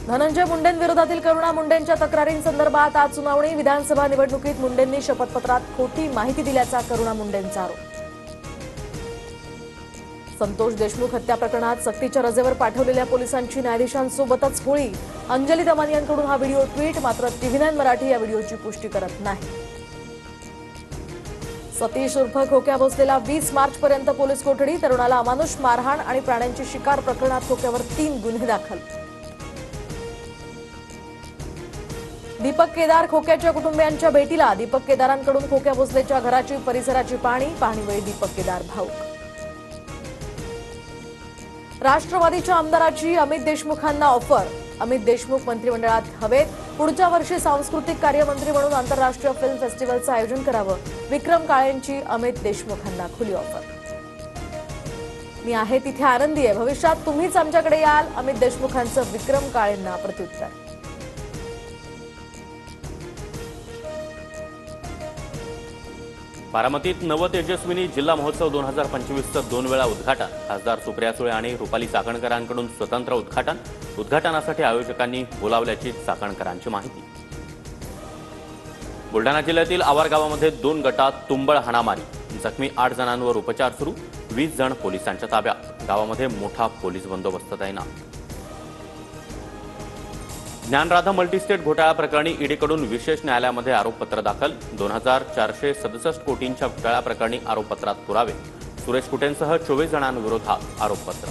धनंजय मुंडेंविरोधातील करुणा मुंडेंच्या तक्रारींसंदर्भात आज सुनावणी। विधानसभा निवडणुकीत मुंडेंनी शपथपत्रात खोटी माहिती दिल्याचा करुणा मुंडेंचा आरोप। संतोष देशमुख हत्या प्रकरणात सक्तीच्या रजेवर पाठवलेल्या पोलिसांची न्यायाधीशांसोबतच होळी। अंजली दमानी यांकडून हा व्हिडिओ ट्विट, मात्र TV9 मराठी या व्हिडिओची पुष्टी करत नाही। सतीश उर्फ खोक्या भोसलेला 20 मार्चपर्यंत पोलीस कोठडी। तरुणाला अमानुष मारहाण आणि प्राण्यांची शिकार प्रकरणात खोक्यावर 3 गुन्हे दाखल। दीपक केदार खोक्याच्या कुटुंबियांच्या भेटीला। दीपक केदारांकडून खोक्या भोसलेच्या घराची परिसराची पाहणीवेळी दीपक केदार भाऊक। राष्ट्रवादीच्या आमदाराची अमित देशमुखांना ऑफर। अमित देशमुख मंत्रिमंडळात हवेत। पुढच्या वर्षी सांस्कृतिक कार्यमंत्री म्हणून आंतरराष्ट्रीय फिल्म फेस्टिवलचं आयोजन करावं। विक्रम काळेंची अमित देशमुखांना खुली ऑफर। मी आहे तिथे आनंदी आहे, भविष्यात तुम्हीच आमच्याकडे याल। अमित देशमुखांचं विक्रम काळेंना प्रत्युत्तर। बारामतीत नव तेजस्विनी जिल्हा महोत्सव 2025चं 2 वेळा उद्घाटन। खासदार सुप्रिया सुळे आणि रुपाली चाकणकरांकडून स्वतंत्र उद्घाटन। उद्घाटनासाठी आयोजकांनी बोलावल्याची चाकणकरांची माहिती। बुलढाणा जिल्ह्यातील आवार गावामध्ये 2 गटात तुंबळ हाणामारी। जखमी 8 जणांवर उपचार सुरू। 20 जण पोलिसांच्या ताब्यात। गावामध्ये मोठा पोलीस बंदोबस्त तैनात। ज्ञानराधा मल्टीस्टेट घोटाळा प्रकरणी ईडीकडून विशेष न्यायालयामध्ये आरोपपत्र दाखल। 2467 कोटींच्या घोटाळा प्रकरणी आरोपपत्रात पुरावे। सुरेश कुटेंसह 24 जणांविरोधात आरोपपत्र।